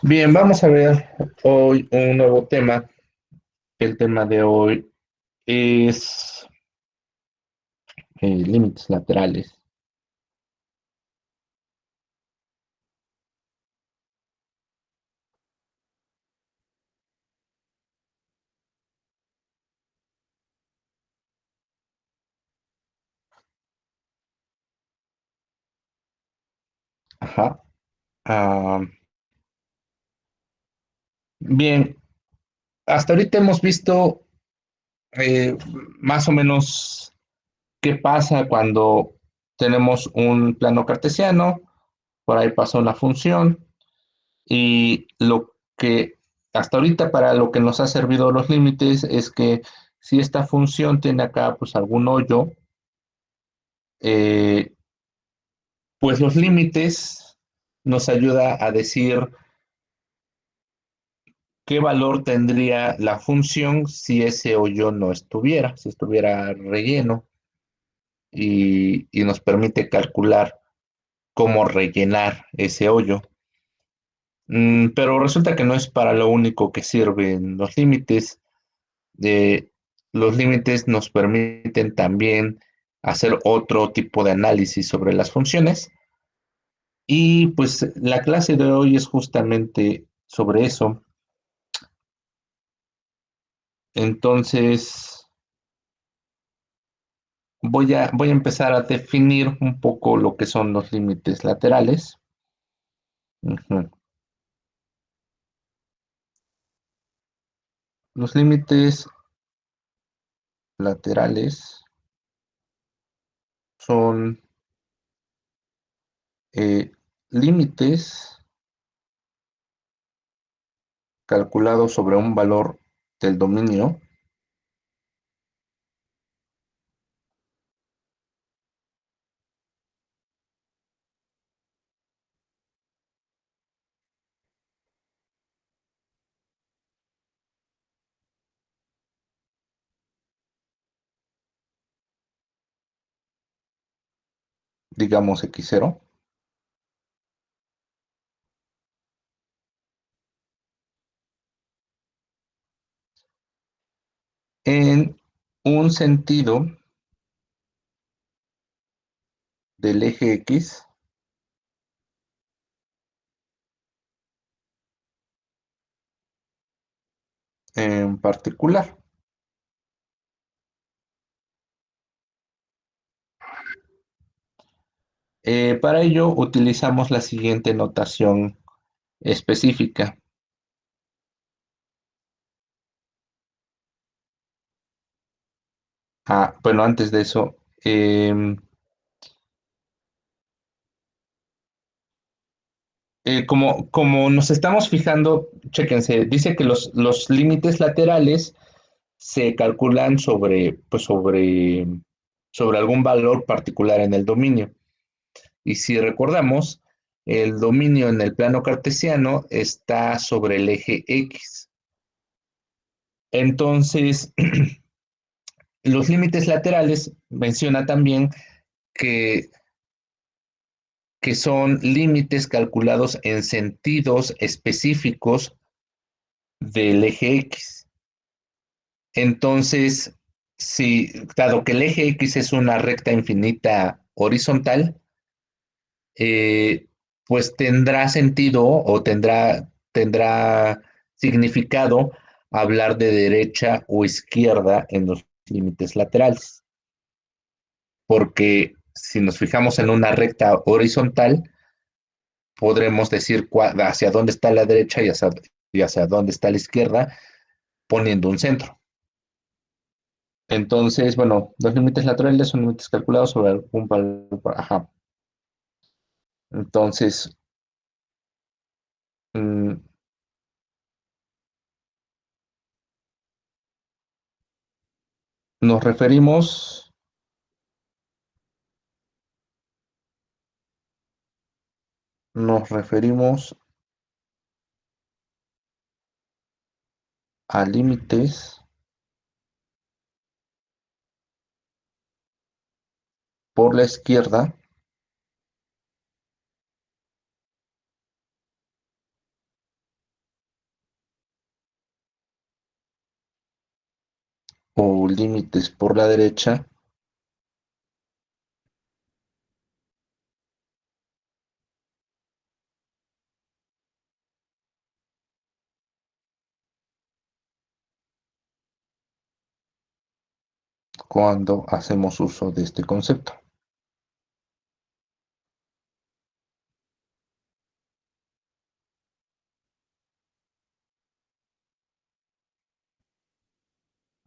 Bien, vamos a ver hoy un nuevo tema. El tema de hoy es límites laterales. Ajá. Ah, bien, hasta ahorita hemos visto eh, más o menos qué pasa cuando tenemos un plano cartesiano, por ahí pasa una función y lo que hasta ahorita para lo que nos ha servido los límites es que si esta función tiene acá pues algún hoyo, eh, pues los límites nos ayuda a decir qué valor tendría la función si ese hoyo no estuviera, si estuviera relleno y nos permite calcular cómo rellenar ese hoyo. Pero resulta que no es para lo único que sirven los límites. De, los límites nos permiten también hacer otro tipo de análisis sobre las funciones. Y pues la clase de hoy es justamente sobre eso. Entonces, voy a empezar a definir un poco lo que son los límites laterales. Ujú. Los límites laterales son eh, límites calculados sobre un valor del dominio, digamos x0, en un sentido del eje X en particular. Para ello utilizamos la siguiente notación específica. Bueno, antes de eso, como nos estamos fijando, chéquense, dice que los límites laterales se calculan sobre algún valor particular en el dominio. Y si recordamos, el dominio en el plano cartesiano está sobre el eje X. Entonces, los límites laterales menciona también que, que son límites calculados en sentidos específicos del eje X. Entonces, si, dado que el eje X es una recta infinita horizontal, eh, pues tendrá sentido o tendrá significado hablar de derecha o izquierda en los límites laterales, porque si nos fijamos en una recta horizontal, podremos decir hacia dónde está la derecha y hacia dónde está la izquierda, poniendo un centro. Entonces, bueno, los límites laterales son límites calculados sobre algún valor. Ajá. Entonces, mm, nos referimos, nos referimos a límites por la izquierda o límites por la derecha cuando hacemos uso de este concepto.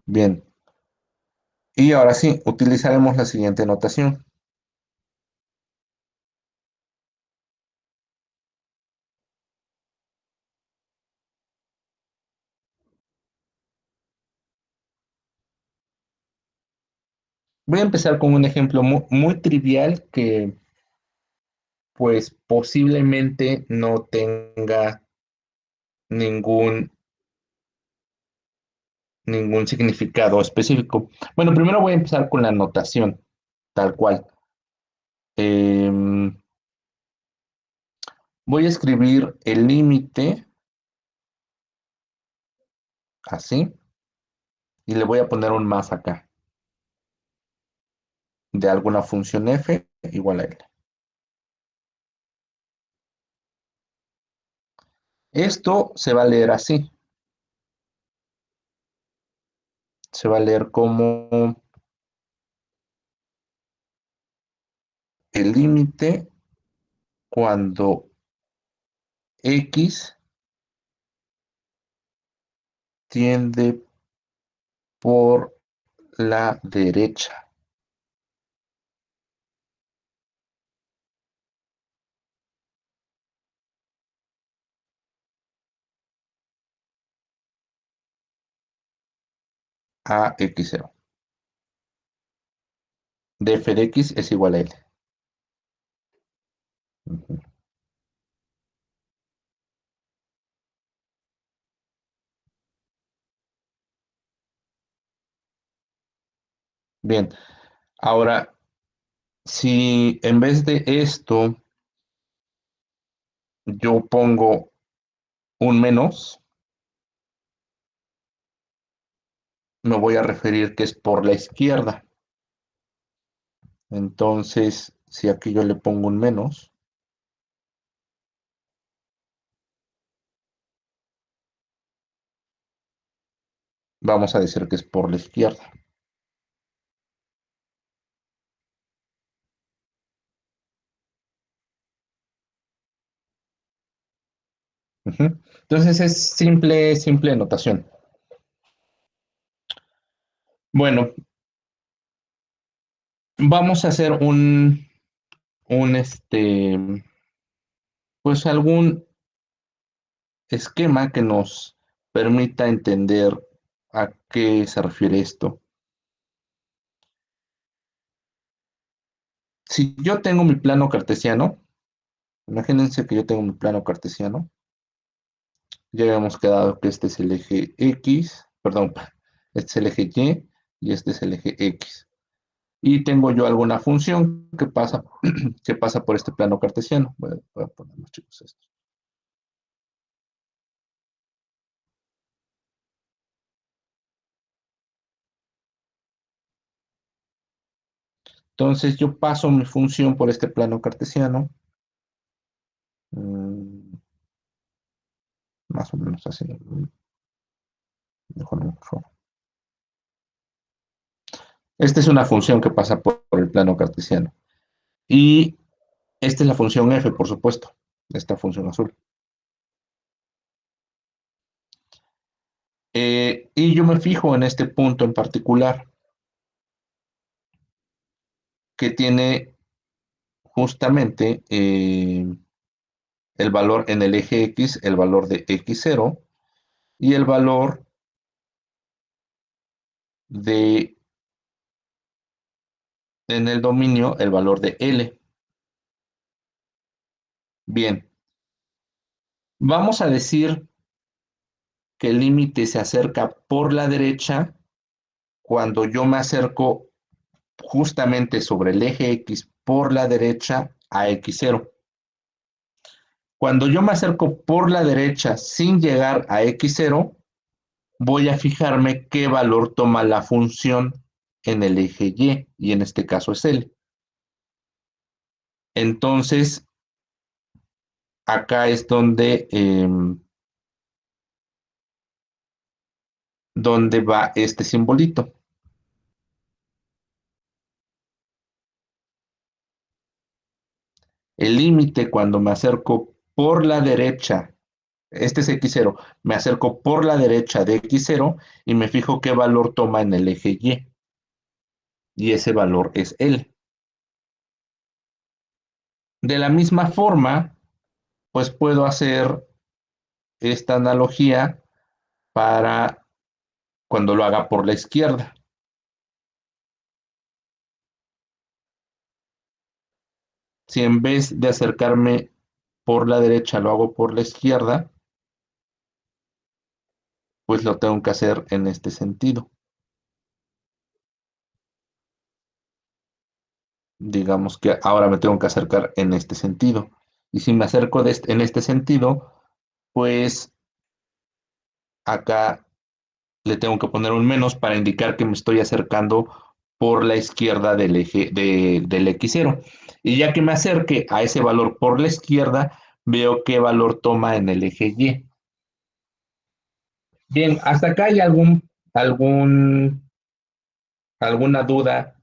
Bien, y ahora sí, utilizaremos la siguiente notación. Voy a empezar con un ejemplo muy trivial que pues posiblemente no tenga ningún, ningún significado específico. Bueno, primero voy a empezar con la notación, tal cual. Em, Voy a escribir el límite así y le voy a poner un más acá de alguna función f igual a l. Esto se va a leer así. Se va a leer como el límite cuando x tiende por la derecha a x0. De f de x es igual a l. Ujú. Bien, ahora, si en vez de esto yo pongo un menos, me voy a referir que es por la izquierda. Entonces, si aquí yo le pongo un menos, vamos a decir que es por la izquierda. Ujú. Entonces es simple notación. Bueno, vamos a hacer un pues algún esquema que nos permita entender a qué se refiere esto. Si yo tengo mi plano cartesiano, imagínense que yo tengo mi plano cartesiano, ya habíamos quedado que este es el eje X, perdón, este es el eje Y este es el eje X. Y tengo yo alguna función que pasa, que pasa por este plano cartesiano. Voy a poner los chicos esto. Entonces yo paso mi función por este plano cartesiano, mm, más o menos así. Mejor no, por favor. Esta es una función que pasa por el plano cartesiano. Y esta es la función f, por supuesto, esta función azul. Y yo me fijo en este punto en particular, que tiene justamente el valor en el eje X, el valor de x0, y el valor de, en el dominio, el valor de L. Bien, vamos a decir que el límite se acerca por la derecha cuando yo me acerco justamente sobre el eje X por la derecha a x0. Cuando yo me acerco por la derecha sin llegar a x0, voy a fijarme qué valor toma la función en el eje y en este caso es L. Entonces, acá es donde va este simbolito. El límite cuando me acerco por la derecha, este es x0, me acerco por la derecha de x0 y me fijo qué valor toma en el eje y ese valor es L. De la misma forma, pues puedo hacer esta analogía para cuando lo haga por la izquierda. Si en vez de acercarme por la derecha lo hago por la izquierda, pues lo tengo que hacer en este sentido. Digamos que ahora me tengo que acercar en este sentido. Y si me acerco en este sentido, pues acá le tengo que poner un menos para indicar que me estoy acercando por la izquierda del eje del x0. Y ya que me acerque a ese valor por la izquierda, veo qué valor toma en el eje y. Bien, hasta acá hay alguna duda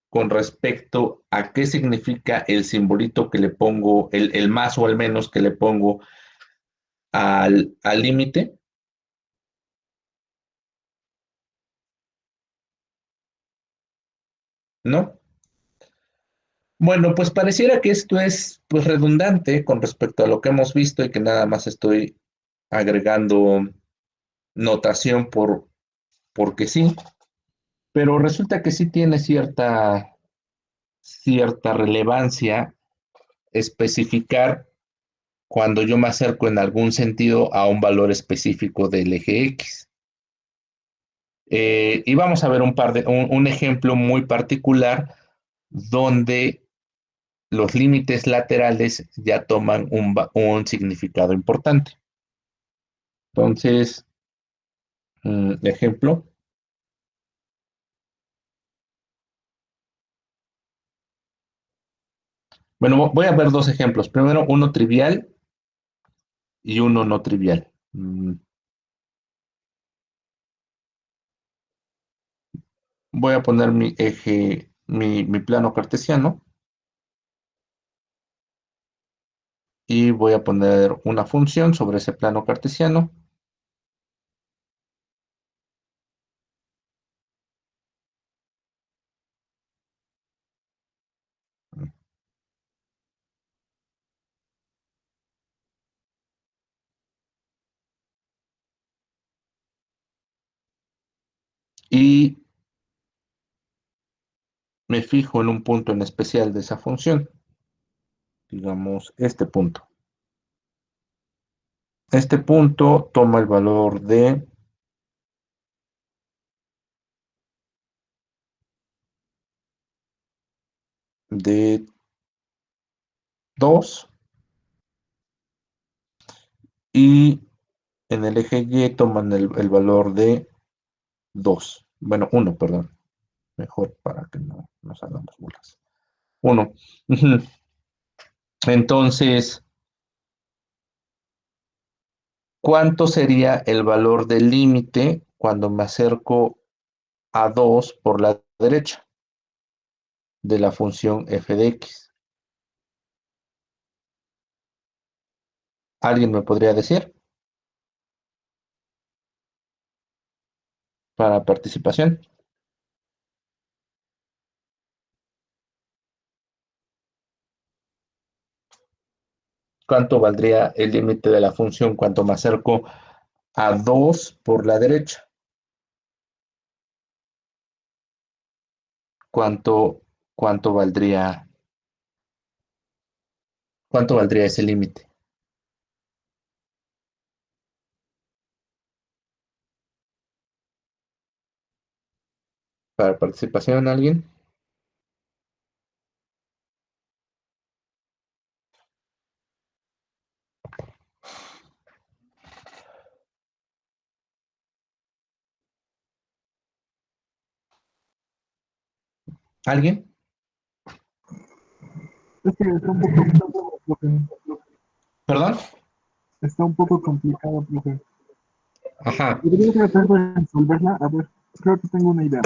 con respecto a qué significa el simbolito que le pongo, el más o el menos que le pongo al límite, ¿no? Bueno, pues pareciera que esto es pues redundante con respecto a lo que hemos visto y que nada más estoy agregando notación porque sí, pero resulta que sí tiene cierta relevancia especificar cuando yo me acerco en algún sentido a un valor específico del eje X. Y vamos a ver un ejemplo muy particular donde los límites laterales ya toman un significado importante. Entonces, ejemplo. Bueno, voy a ver dos ejemplos. Primero, uno trivial y uno no trivial. Voy a poner mi eje, mi plano cartesiano y voy a poner una función sobre ese plano cartesiano y me fijo en un punto en especial de esa función, digamos este punto. Este punto toma el valor de 2 y en el eje Y toman el valor de 2. Bueno, uno, perdón. Mejor para que no nos hagamos bolas. Uno. Entonces, ¿cuánto sería el valor del límite cuando me acerco a 2 por la derecha de la función f de x? ¿Alguien me podría decir para participación? ¿Cuánto valdría el límite de la función cuando me acerco a 2 por la derecha? ¿Cuánto, cuánto valdría, cuánto valdría ese límite? ¿Para participación alguien? ¿Alguien? Es que está un poco complicado, profe. ¿Perdón? Está un poco complicado, profe. Ajá. Podría tratar de resolverla. A ver, creo que tengo una idea.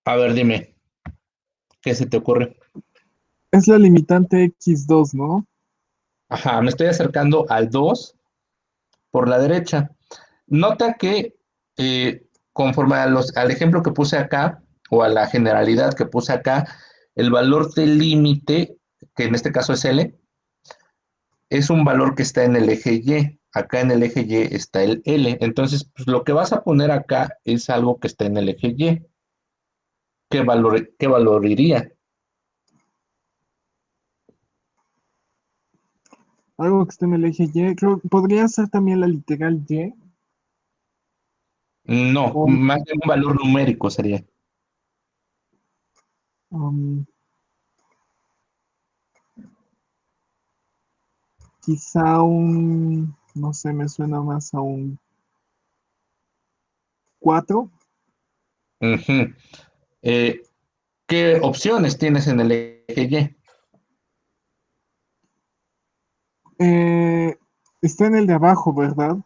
A ver, dime, ¿qué se te ocurre? Es la limitante x2, ¿no? Ajá, me estoy acercando al 2 por la derecha. Nota que conforme al ejemplo que puse acá, o a la generalidad que puse acá, el valor del límite, que en este caso es L, es un valor que está en el eje Y. Acá en el eje Y está el L. Entonces, pues, lo que vas a poner acá es algo que está en el eje Y. ¿Qué valor iría? Algo que esté en el eje Y. Creo que podría ser también la literal Y. No, O más bien un valor numérico sería. um, quizá un, no sé, me suena más a un 4. Ujú. Eh, ¿Qué opciones tienes en el eje Y? Eh, está en el de abajo, ¿verdad?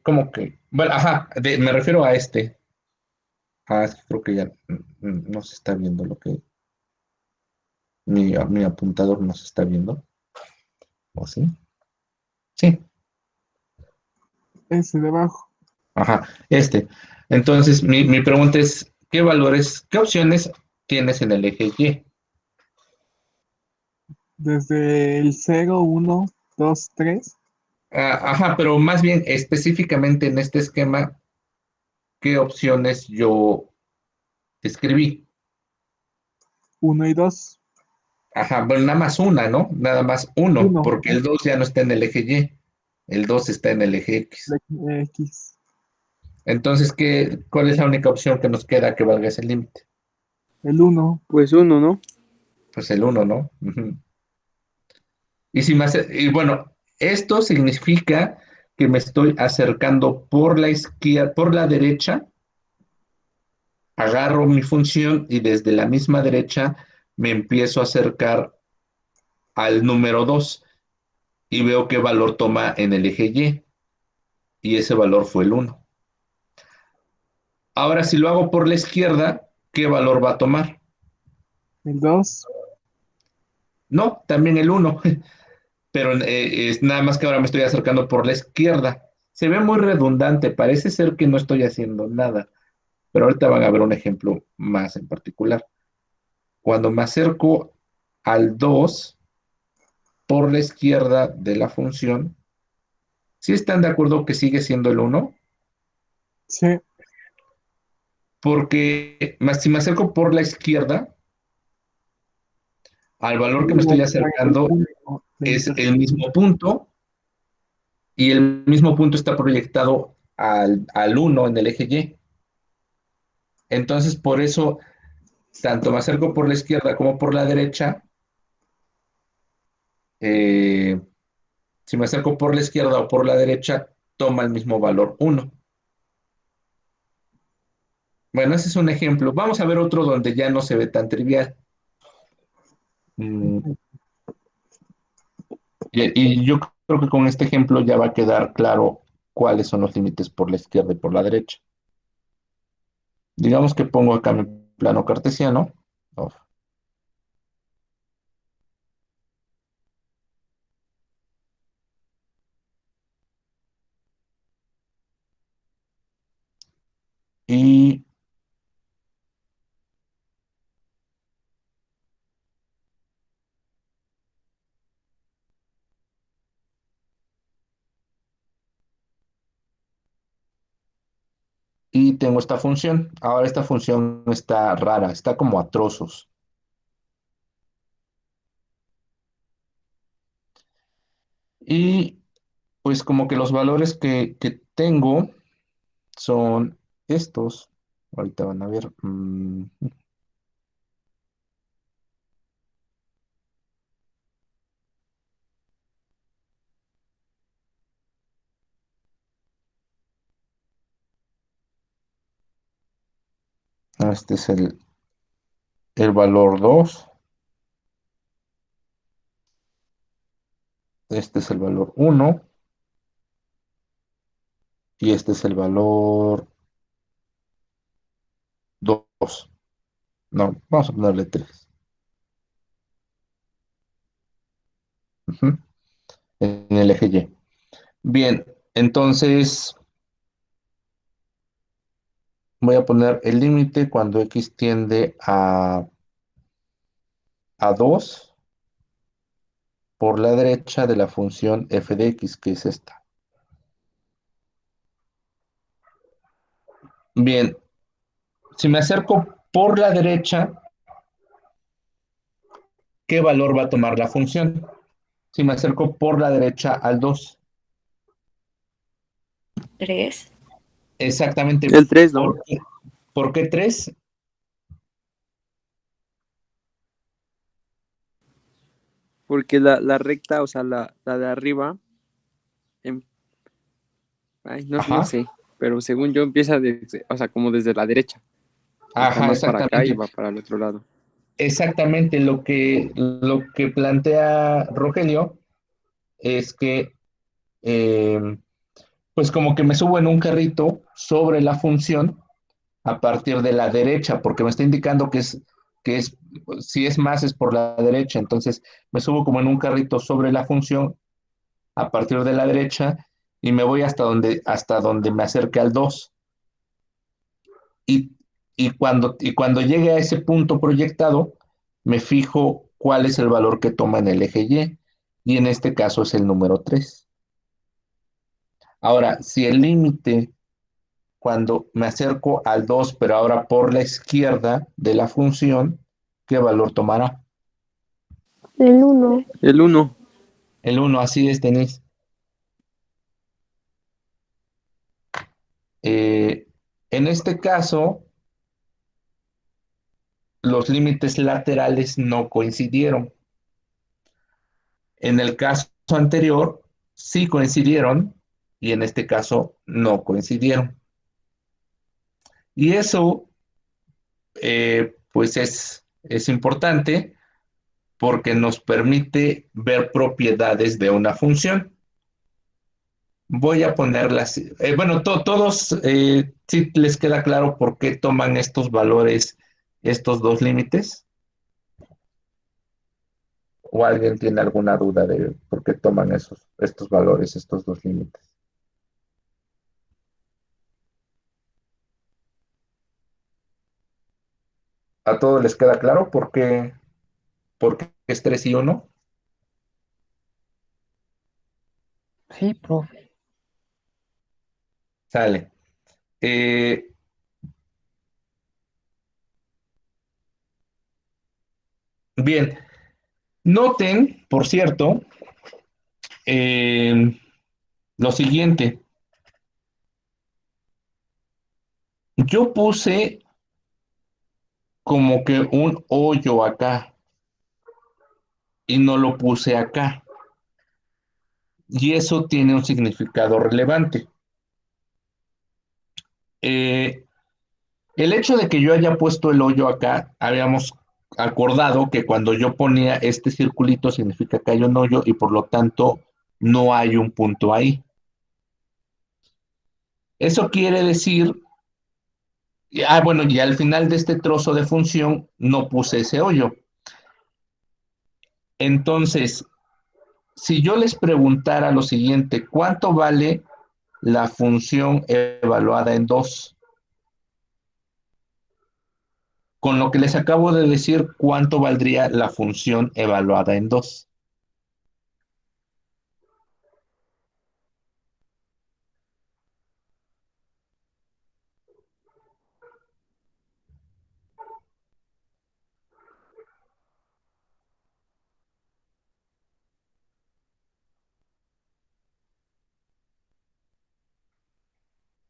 ¿Cómo que? Bueno, ajá, me refiero a este. Ah, es que creo que ya no se está viendo lo que mi apuntador no se está viendo. ¿O sí? Sí, Ese de abajo. ajá, este. Entonces, mi pregunta es, ¿qué opciones tienes en el eje Y? Desde el 0, 1, 2, 3, Ah, ajá, pero más bien específicamente en este esquema, ¿qué opciones yo escribí? 1 y 2. Ajá, bueno, nada más una, ¿no? Nada más uno, 1, porque el 2 ya no está en el eje Y, el 2 está en el eje X. X. Entonces, ¿cuál es la única opción que nos queda que valga ese límite? El 1. Pues uno, ¿no? Pues el uno, ¿no? Ujú. Y bueno, esto significa que me estoy acercando por la izquierda, por la derecha, agarro mi función y desde la misma derecha me empiezo a acercar al número 2 y veo qué valor toma en el eje y ese valor fue el uno. Ahora, si lo hago por la izquierda, ¿qué valor va a tomar? El 2. No, también el uno. Pero es nada más que ahora me estoy acercando por la izquierda. Se ve muy redundante, parece ser que no estoy haciendo nada, pero ahorita van a ver un ejemplo más en particular. Cuando me acerco al 2 por la izquierda de la función, ¿sí están de acuerdo que sigue siendo el uno? Sí. Porque si me acerco por la izquierda, al valor que me Luego estoy está el acercando punto de es el intersección. mismo punto y el mismo punto está proyectado al uno en el eje Y. Entonces, por eso, tanto me acerco por la izquierda como por la derecha, eh, si me acerco por la izquierda o por la derecha, toma el mismo valor uno. Bueno, ese es un ejemplo. Vamos a ver otro donde ya no se ve tan trivial. Mm, y yo creo que con este ejemplo ya va a quedar claro cuáles son los límites por la izquierda y por la derecha. Digamos que pongo acá mi plano cartesiano. Oh, y, y tengo esta función. Ahora esta función está rara, está como a trozos. Y pues como que los valores que tengo son estos. Ahorita van a ver. Este es el valor 2. Este es el valor 1. Y este es el valor 2. No, vamos a ponerle 3. En el eje Y. Bien, entonces voy a poner el límite cuando x tiende a 2 por la derecha de la función f de x, que es esta. Bien, si me acerco por la derecha, ¿qué valor va a tomar la función? Si me acerco por la derecha al 2. 3. Exactamente. El 3, ¿no? ¿Por qué 3? Porque la recta, o sea, la de arriba, em- ay, no Ajá, sé, pero según yo empieza desde, o sea, como desde la derecha, está ajá, más para acá y exactamente. va para el otro lado. Exactamente lo que plantea Rogelio es que eh, pues como que me subo en un carrito sobre la función a partir de la derecha, porque me está indicando que es, si es más es por la derecha, entonces me subo como en un carrito sobre la función a partir de la derecha y me voy hasta donde me acerque al 2. Y, y cuando llegue a ese punto proyectado, me fijo cuál es el valor que toma en el eje y en este caso es el número 3. Ahora, si el límite cuando me acerco al 2, pero ahora por la izquierda de la función, ¿qué valor tomará? El uno. El 1. El 1, así es, Denise. Eh, en este caso, los límites laterales no coincidieron. En el caso anterior, sí coincidieron y en este caso no coincidieron. Y eso, pues es importante porque nos permite ver propiedades de una función. Voy a ponerlas, bueno, todos, sí les queda claro por qué toman estos valores, estos dos límites, o alguien tiene alguna duda de por qué toman estos valores, estos dos límites. ¿A todos les queda claro por qué es 3 y 1? Sí, profe. Sale. Eh, bien, noten, por cierto, lo siguiente. Yo puse como que un hoyo acá y no lo puse acá. Y eso tiene un significado relevante. Eh, el hecho de que yo haya puesto el hoyo acá, habíamos acordado que cuando yo ponía este circulito significa que hay un hoyo y por lo tanto no hay un punto ahí. Eso quiere decir, bueno, y al final de este trozo de función no puse ese hoyo. Entonces, si yo les preguntara lo siguiente, ¿cuánto vale la función evaluada en 2? Con lo que les acabo de decir, ¿cuánto valdría la función evaluada en 2?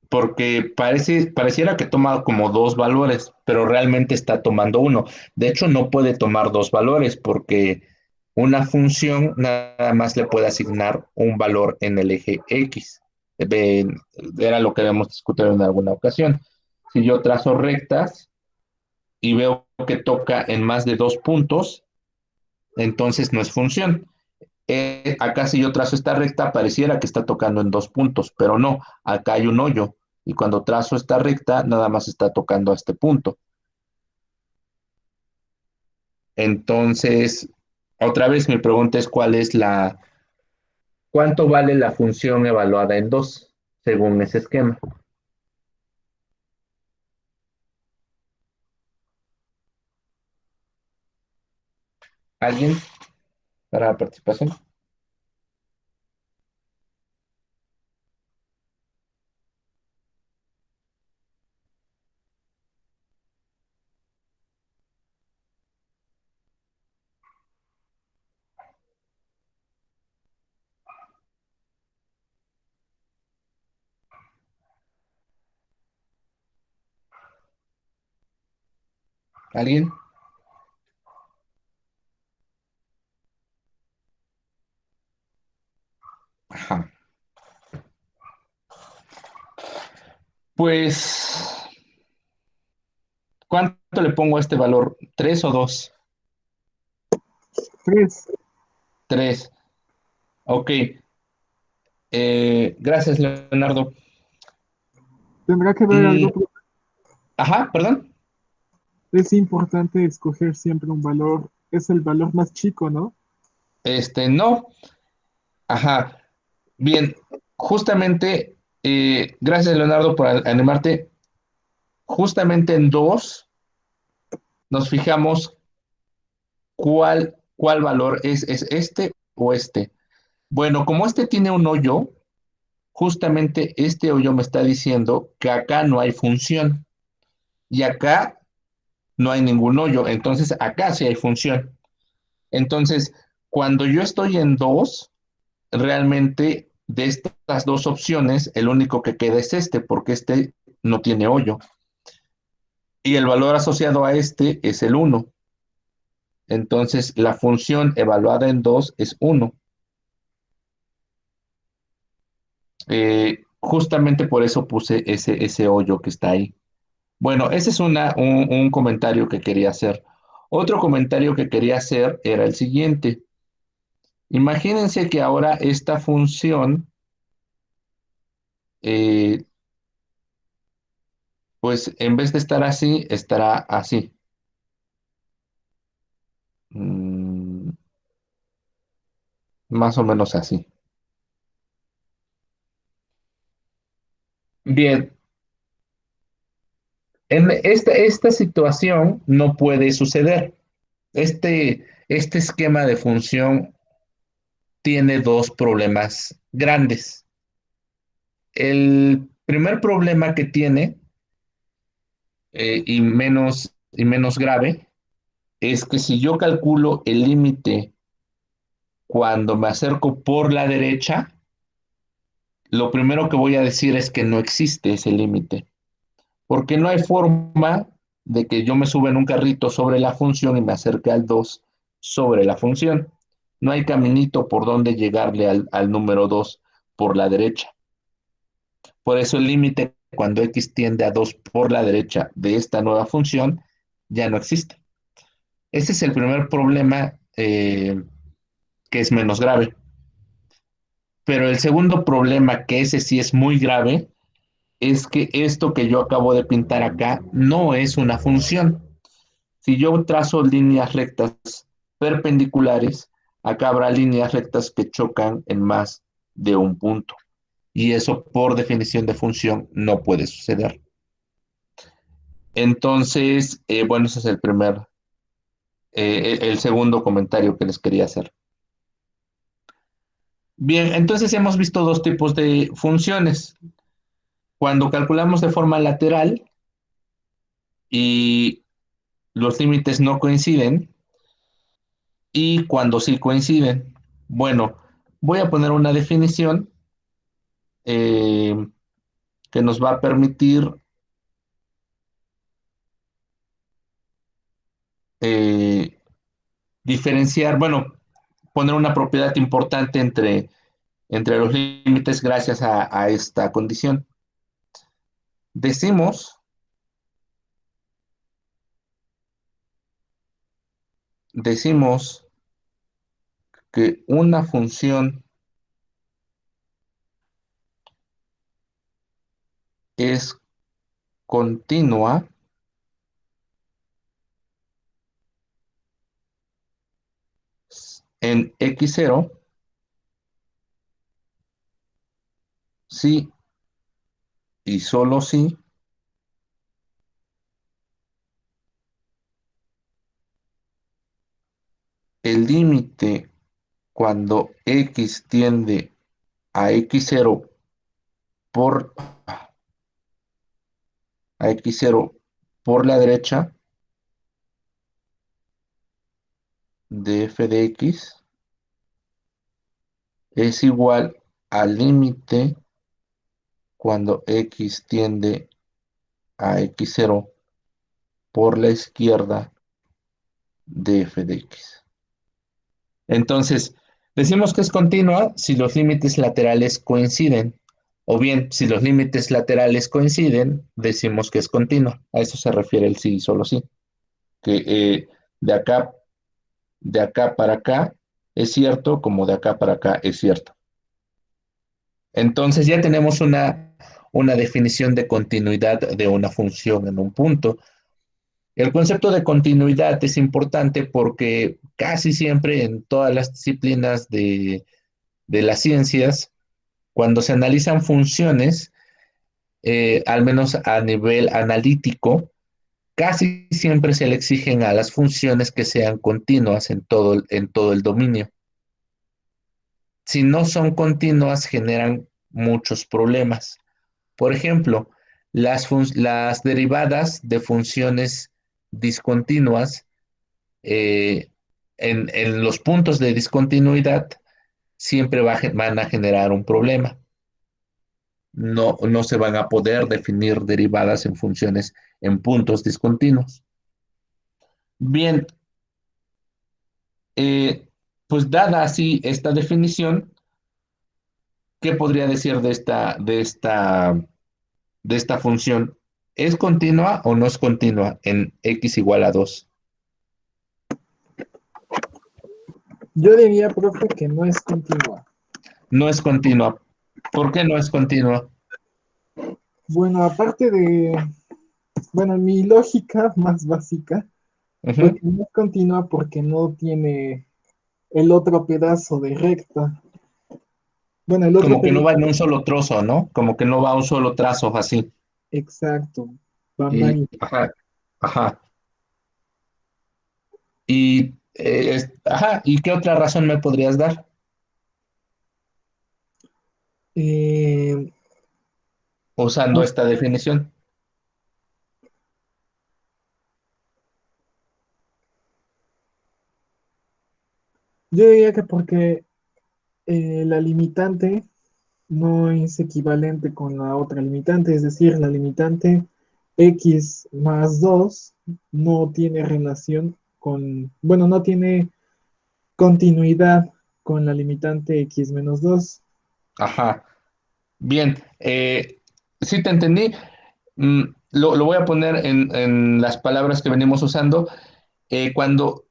Porque pareciera que toma como dos valores, pero realmente está tomando uno. De hecho, no puede tomar dos valores porque una función nada más le puede asignar un valor en el eje X. Era lo que habíamos discutido en alguna ocasión. Si yo trazo rectas, y veo que toca en más de 2 puntos, entonces no es función. Acá si yo trazo esta recta, pareciera que está tocando en 2 puntos, pero no, acá hay un hoyo. Y cuando trazo esta recta, nada más está tocando a este punto. Entonces, otra vez mi pregunta es ¿cuánto vale la función evaluada en 2 según ese esquema? ¿Alguien para la participación? ¿Alguien? Ajá. Pues, ¿cuánto le pongo a este valor? ¿3 o 2? 3. 3. Ok. Gracias, Leonardo. Tendrá que ver Mm, algo, pero ajá, perdón. es importante escoger siempre un valor. Es el valor más chico, ¿no? No. Ajá. Bien. Justamente, gracias, Leonardo, por animarte. Justamente en 2 nos fijamos cuál valor es este o este. Bueno, como este tiene un hoyo, justamente este hoyo me está diciendo que acá no hay función y acá no hay ningún hoyo, entonces acá sí hay función. Entonces, cuando yo estoy en 2, realmente de estas dos opciones, el único que queda es este, porque este no tiene hoyo. Y el valor asociado a este es el 1. Entonces, la función evaluada en 2 es 1. Justamente por eso puse ese hoyo que está ahí. Bueno, ese es un comentario que quería hacer. Otro comentario que quería hacer era el siguiente. Imagínense que ahora esta función, eh, pues en vez de estar así, estará así. Mm, más o menos así. Bien, en esta situación no puede suceder. Este esquema de función tiene dos problemas grandes. El primer problema que tiene, y menos grave, es que si yo calculo el límite cuando me acerco por la derecha, lo primero que voy a decir es que no existe ese límite, porque no hay forma de que yo me suba en un carrito sobre la función y me acerque al 2 sobre la función. No hay caminito por donde llegarle al número 2 por la derecha. Por eso el límite cuando x tiende a 2 por la derecha de esta nueva función ya no existe. Ese es el primer problema, que es menos grave. Pero el segundo problema, que ese sí es muy grave, es que esto que yo acabo de pintar acá no es una función. Si yo trazo líneas rectas perpendiculares, acá habrá líneas rectas que chocan en más de un punto. Y eso por definición de función no puede suceder. Entonces, bueno, ese es el segundo comentario que les quería hacer. Bien, entonces hemos visto dos tipos de funciones. Cuando calculamos de forma lateral y los límites no coinciden, y cuando sí coinciden. Bueno, voy a poner una definición, eh, que nos va a permitir, eh, diferenciar, bueno, poner una propiedad importante entre los límites gracias a esta condición. Decimos decimos que una función es continua en x0 si y solo si el límite cuando x tiende a x0 por a x0 por la derecha de f de x es igual al límite cuando x tiende a x0 por la izquierda de f de x. Entonces, decimos que es continua si los límites laterales coinciden, o bien si los límites laterales coinciden, decimos que es continua. A eso se refiere el sí y solo sí, que de acá, de acá para acá es cierto, como de acá para acá es cierto. Entonces ya tenemos una definición de continuidad de una función en un punto. El concepto de continuidad es importante porque casi siempre en todas las disciplinas de las ciencias, cuando se analizan funciones, al menos a nivel analítico, casi siempre se le exigen a las funciones que sean continuas en todo el dominio. Si no son continuas, generan muchos problemas. Por ejemplo, las derivadas de funciones discontinuas eh, en los puntos de discontinuidad siempre van a generar un problema. No se van a poder definir derivadas en funciones en puntos discontinuos. Bien, eh, pues dada así esta definición, ¿qué podría decir de esta función? ¿Es continua o no es continua en x igual a 2? Yo diría, profe, que no es continua. No es continua. ¿Por qué no es continua? Bueno, aparte de, bueno, mi lógica más básica fue Ujú. que no es continua porque no tiene el otro pedazo de recta. Bueno, el otro Como que no pedazo, va en un solo trozo, ¿no? Como que no va un solo trazo así. exacto. Y, Bambay. ajá, ajá. Y, ajá, ¿y qué otra razón me podrías dar? Eh, Usando esta definición. yo diría que porque la limitante no es equivalente con la otra limitante, es decir, la limitante x más 2 no tiene relación con, bueno, no tiene continuidad con la limitante x menos 2. Ajá. Bien, sí te entendí. Lo voy a poner en las palabras que venimos usando. Cuando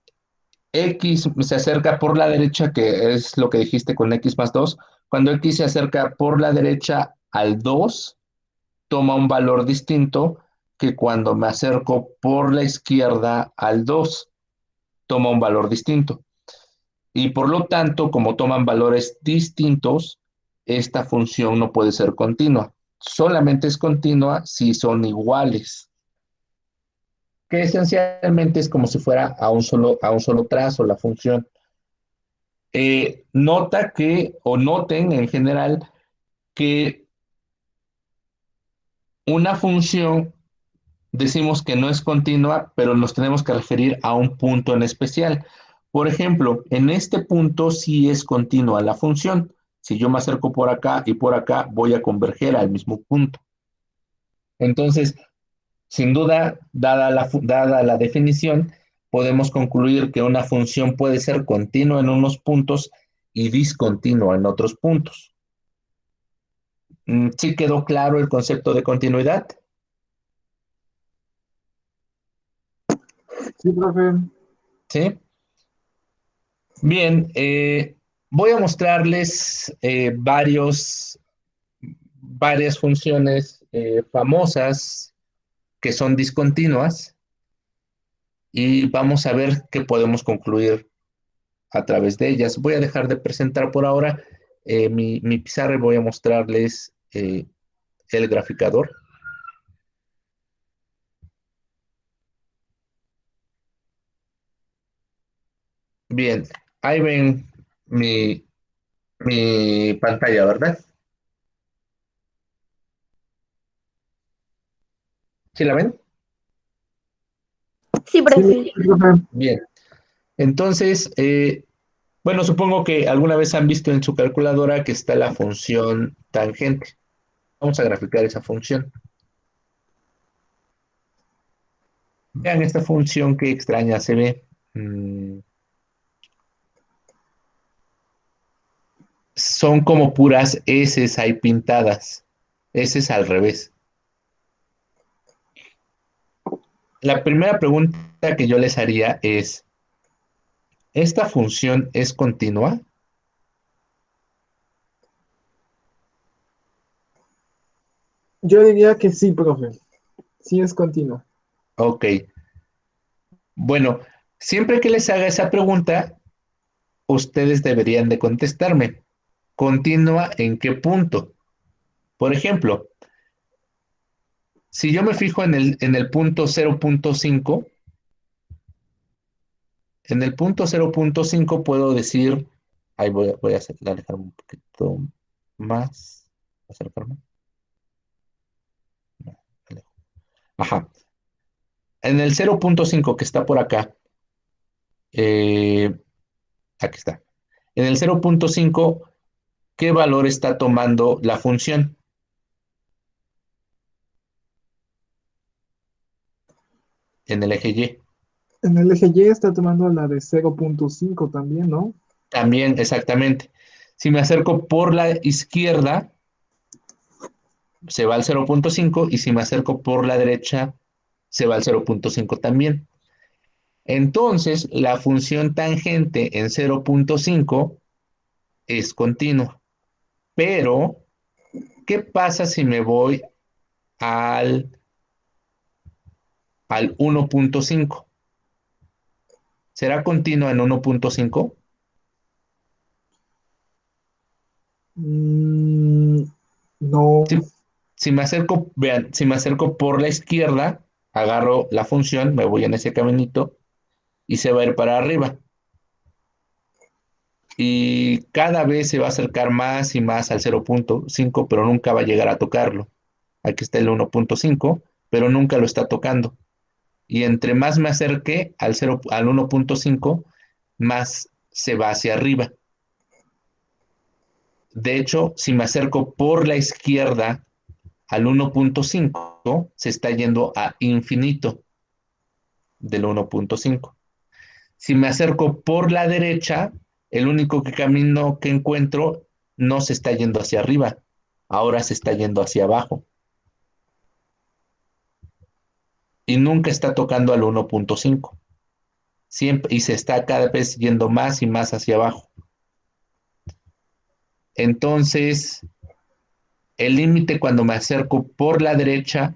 x se acerca por la derecha, que es lo que dijiste con x más 2, cuando x se acerca por la derecha al 2 toma un valor distinto que cuando me acerco por la izquierda al 2 toma un valor distinto. Y por lo tanto, como toman valores distintos, esta función no puede ser continua. Solamente es continua si son iguales, que esencialmente es como si fuera a un solo trazo la función. Nota que, o noten en general, que una función decimos que no es continua, pero nos tenemos que referir a un punto en especial. Por ejemplo, en este punto sí es continua la función. Si yo me acerco por acá y por acá, voy a converger al mismo punto. Entonces, sin duda, dada la definición, podemos concluir que una función puede ser continua en unos puntos y discontinua en otros puntos. ¿Sí quedó claro el concepto de continuidad? Sí, profe. ¿Sí? Bien, voy a mostrarles varias funciones famosas que son discontinuas y vamos a ver qué podemos concluir a través de ellas. Voy a dejar de presentar por ahora mi pizarra y voy a mostrarles el graficador. Bien, ahí ven mi, mi pantalla, ¿verdad? ¿Sí la ven? Sí, Sí, profe. profe. Bien. Entonces, bueno, supongo que alguna vez han visto en su calculadora que está la función tangente. Vamos a graficar esa función. Vean esta función que extraña se ve. Son como puras S ahí pintadas. S al revés. La primera pregunta que yo les haría es, ¿esta función es continua? Yo diría que sí, profe. Sí es continuo. Ok. Bueno, siempre que les haga esa pregunta, ustedes deberían de contestarme. ¿Continua en qué punto? Por ejemplo, si yo me fijo en el punto 0.5, en el punto 0.5 puedo decir, ahí voy a alejarme un poquito más, acercarme. No, alejo. Ajá. En el 0.5 que está por acá, eh, aquí está. En el 0.5, ¿qué valor está tomando la función? En el eje Y. En el eje Y está tomando la de 0.5 también, ¿no? También, exactamente. Si me acerco por la izquierda, se va al 0.5 y si me acerco por la derecha, se va al 0.5 también. Entonces, la función tangente en 0.5 es continua. Pero, ¿qué pasa si me voy al 1.5? ¿Será continua en 1.5? Mm, no. Si, si me acerco, vean, si me acerco por la izquierda, agarro la función, me voy en ese caminito y se va a ir para arriba. Y cada vez se va a acercar más y más al 0.5, pero nunca va a llegar a tocarlo. Aquí está el 1.5, pero nunca lo está tocando. Y entre más me acerque al 1.5, más se va hacia arriba. De hecho, si me acerco por la izquierda al 1.5, se está yendo a infinito del 1.5. Si me acerco por la derecha, el único camino que encuentro no se está yendo hacia arriba, ahora se está yendo hacia abajo y nunca está tocando al 1.5. Siempre y se está cada vez yendo más y más hacia abajo. Entonces, el límite cuando me acerco por la derecha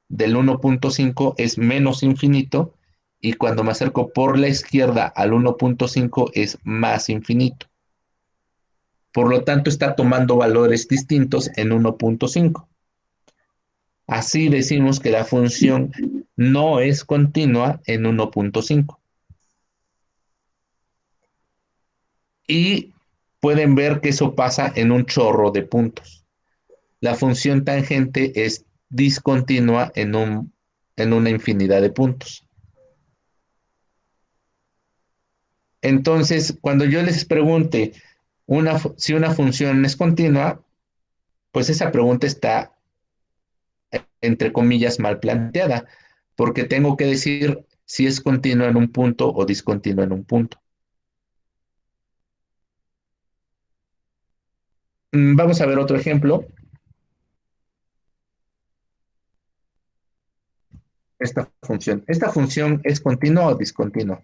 del 1.5 es menos infinito y cuando me acerco por la izquierda al 1.5 es más infinito. Por lo tanto, está tomando valores distintos en 1.5. Así decimos que la función no es continua en 1.5. Y pueden ver que eso pasa en un chorro de puntos. La función tangente es discontinua en una infinidad de puntos. Entonces, cuando yo les pregunte si una función es continua, pues esa pregunta está, entre comillas, mal planteada, porque tengo que decir si es continua en un punto o discontinua en un punto. Vamos a ver otro ejemplo. Esta función es continua o discontinua.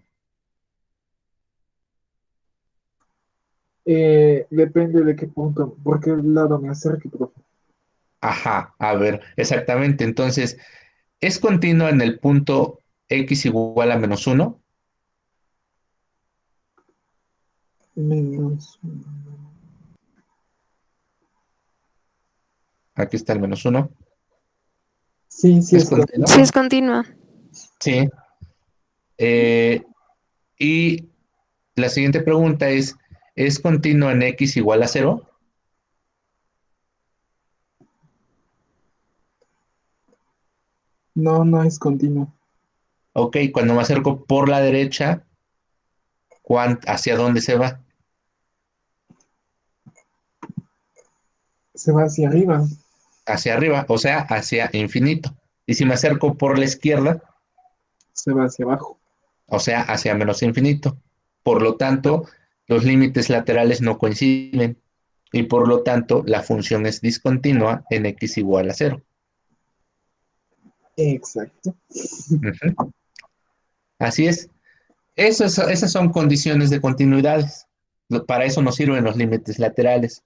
Depende de qué punto, por qué lado me acerque, profe. Ajá, a ver, exactamente. Entonces, ¿es continua en el punto x igual a -1? Menos. Aquí está el -1. Sí, sí ¿Es es continua? Sí, continua. es continua. Sí. Eh, y la siguiente pregunta ¿es continua en x igual a 0? No, no es continua. Ok, cuando me acerco por la derecha, ¿hacia dónde se va? Se va hacia arriba. Hacia arriba, o sea, hacia infinito. Y si me acerco por la izquierda, Se va hacia abajo. o sea, hacia menos infinito. Por lo tanto, los límites laterales no coinciden y por lo tanto la función es discontinua en x igual a 0. Exacto. Ujú. Así es. Esas son condiciones de continuidades. Para eso nos sirven los límites laterales,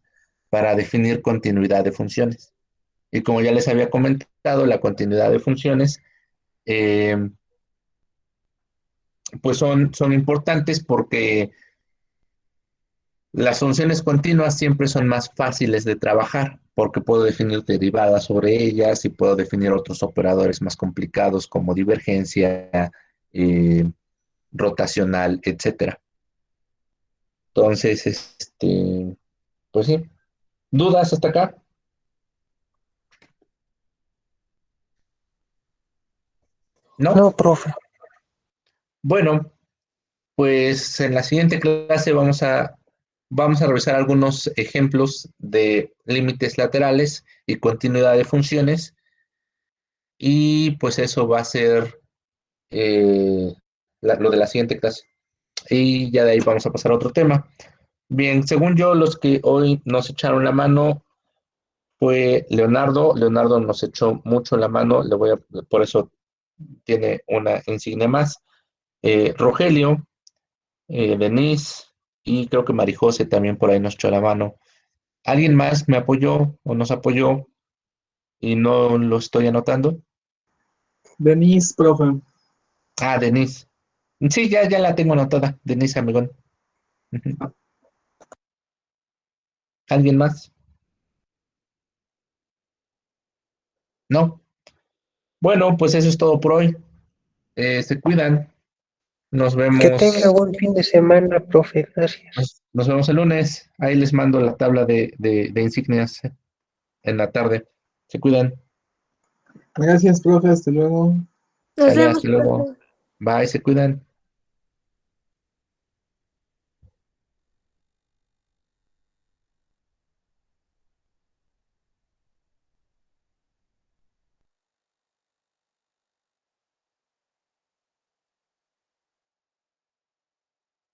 para definir continuidad de funciones. Y como ya les había comentado, la continuidad de funciones, eh, pues son importantes porque las funciones continuas siempre son más fáciles de trabajar, porque puedo definir derivadas sobre ellas y puedo definir otros operadores más complicados como divergencia, eh, rotacional, etcétera. Entonces, pues sí. ¿Dudas hasta acá? ¿No? No, profe. Bueno, pues en la siguiente clase vamos a revisar algunos ejemplos de límites laterales y continuidad de funciones y pues eso va a ser eh, lo de la siguiente clase. Y ya de ahí vamos a pasar a otro tema. Bien, según yo, los que hoy nos echaron la mano fue Leonardo. Leonardo nos echó mucho la mano, por eso tiene una insignia más. Rogelio, Denise y creo que Marijose también por ahí nos echó la mano. ¿Alguien más me apoyó o nos apoyó y no lo estoy anotando? Denise, profe. Ah, Denise. Sí, ya la tengo anotada, Denise, amigón. Ujú. ¿Alguien más? ¿No? Bueno, pues eso es todo por hoy. Se cuidan. Nos Que tenga vemos, buen fin de semana, profe. Gracias. nos vemos el lunes. Ahí les mando la tabla de insignias en la tarde. Se cuidan. Gracias, profe. Hasta luego. Nos Sale, vemos, hasta luego. profe. Bye, se cuidan.